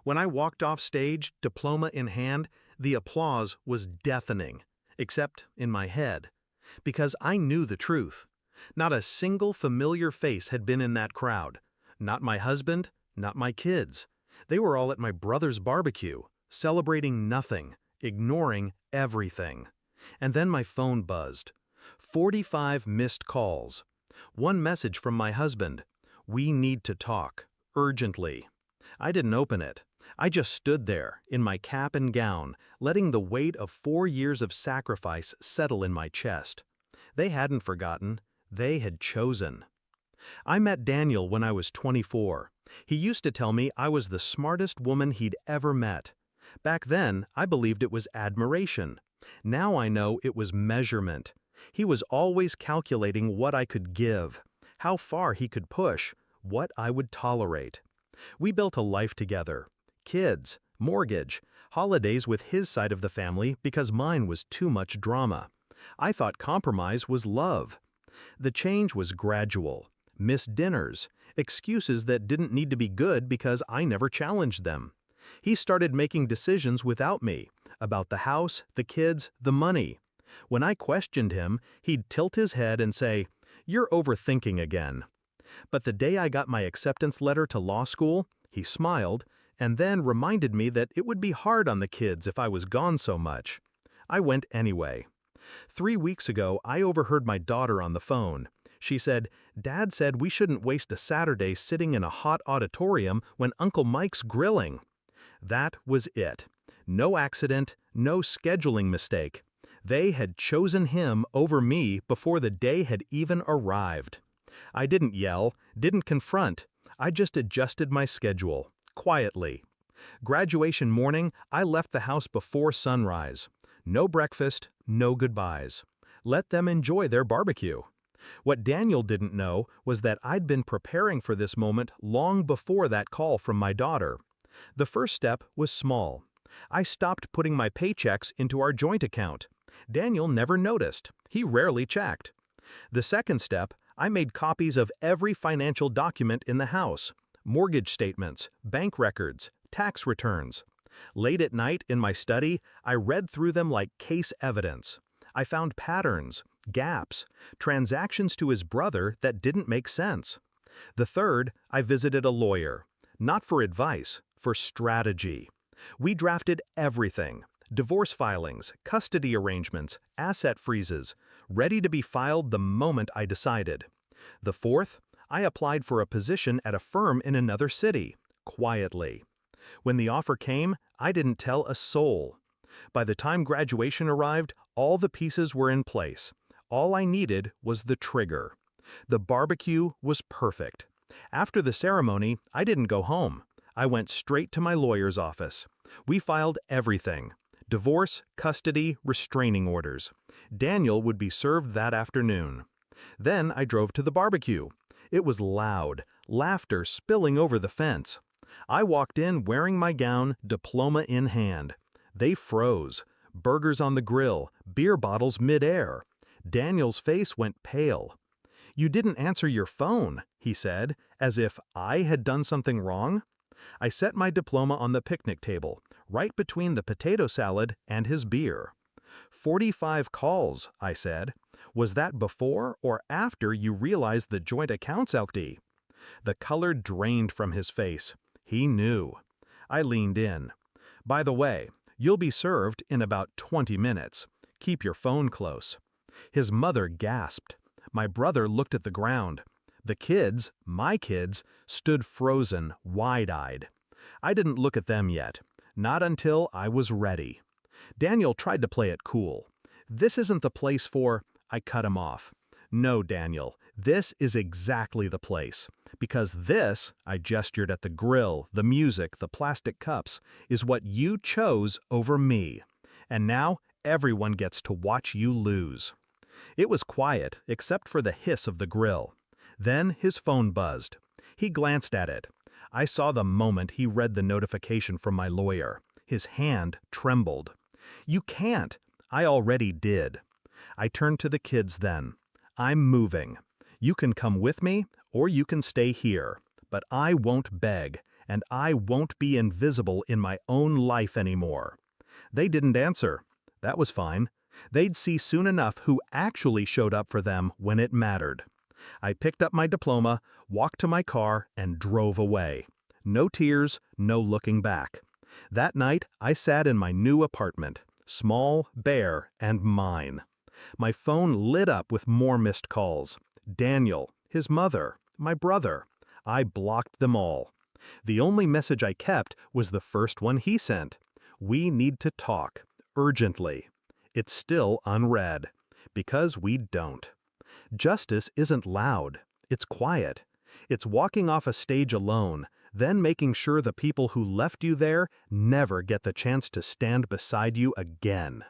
When I walked off stage, diploma in hand, the applause was deafening, except in my head. Because I knew the truth. Not a single familiar face had been in that crowd. Not my husband, not my kids. They were all at my brother's barbecue, celebrating nothing, ignoring everything. And then my phone buzzed. 45 missed calls. One message from my husband. "We need to talk, urgently." I didn't open it. I just stood there, in my cap and gown, letting the weight of 4 years of sacrifice settle in my chest. They hadn't forgotten. They had chosen. I met Daniel when I was 24. He used to tell me I was the smartest woman he'd ever met. Back then, I believed it was admiration. Now I know it was measurement. He was always calculating what I could give, how far he could push, what I would tolerate. We built a life together. Kids, mortgage, holidays with his side of the family because mine was too much drama. I thought compromise was love. The change was gradual. Missed dinners, excuses that didn't need to be good because I never challenged them. He started making decisions without me, about the house, the kids, the money. When I questioned him, he'd tilt his head and say, "You're overthinking again." But the day I got my acceptance letter to law school, he smiled, and then reminded me that it would be hard on the kids if I was gone so much. I went anyway. 3 weeks ago, I overheard my daughter on the phone. She said, "Dad said we shouldn't waste a Saturday sitting in a hot auditorium when Uncle Mike's grilling." That was it. No accident, no scheduling mistake. They had chosen him over me before the day had even arrived. I didn't yell, didn't confront. I just adjusted my schedule, quietly. Graduation morning, I left the house before sunrise. No breakfast, no goodbyes. Let them enjoy their barbecue. What Daniel didn't know was that I'd been preparing for this moment long before that call from my daughter. The first step was small. I stopped putting my paychecks into our joint account. Daniel never noticed. He rarely checked. The second step, I made copies of every financial document in the house: mortgage statements, bank records, tax returns. Late at night in my study, I read through them like case evidence. I found patterns, gaps, transactions to his brother that didn't make sense. The third, I visited a lawyer. Not for advice, for strategy. We drafted everything: divorce filings, custody arrangements, asset freezes, ready to be filed the moment I decided. The fourth, I applied for a position at a firm in another city, quietly. When the offer came, I didn't tell a soul. By the time graduation arrived, all the pieces were in place. All I needed was the trigger. The barbecue was perfect. After the ceremony, I didn't go home. I went straight to my lawyer's office. We filed everything: divorce, custody, restraining orders. Daniel would be served that afternoon. Then I drove to the barbecue. It was loud, laughter spilling over the fence. I walked in wearing my gown, diploma in hand. They froze. Burgers on the grill, beer bottles mid-air. Daniel's face went pale. "You didn't answer your phone," he said, as if I had done something wrong. I set my diploma on the picnic table, right between the potato salad and his beer. 45 calls, I said. "Was that before or after you realized the joint account's empty?" The color drained from his face. He knew. I leaned in. "By the way, you'll be served in about 20 minutes. Keep your phone close." His mother gasped. My brother looked at the ground. The kids, my kids, stood frozen, wide-eyed. I didn't look at them yet. Not until I was ready. Daniel tried to play it cool. "This isn't the place for—" I cut him off. "No, Daniel, this is exactly the place. Because this," I gestured at the grill, the music, the plastic cups, "is what you chose over me. And now everyone gets to watch you lose." It was quiet, except for the hiss of the grill. Then his phone buzzed. He glanced at it. I saw the moment he read the notification from my lawyer. His hand trembled. "You can't." I already did. I turned to the kids then. "I'm moving. You can come with me, or you can stay here. But I won't beg, and I won't be invisible in my own life anymore. They didn't answer. That was fine. They'd see soon enough who actually showed up for them when it mattered. I picked up my diploma, walked to my car, and drove away. No tears, no looking back. That night, I sat in my new apartment, small, bare, and mine. My phone lit up with more missed calls. Daniel, his mother, my brother. I blocked them all. The only message I kept was the first one he sent. We need to talk, urgently. It's still unread. Because we don't. Justice isn't loud. It's quiet. It's walking off a stage alone, then making sure the people who left you there never get the chance to stand beside you again.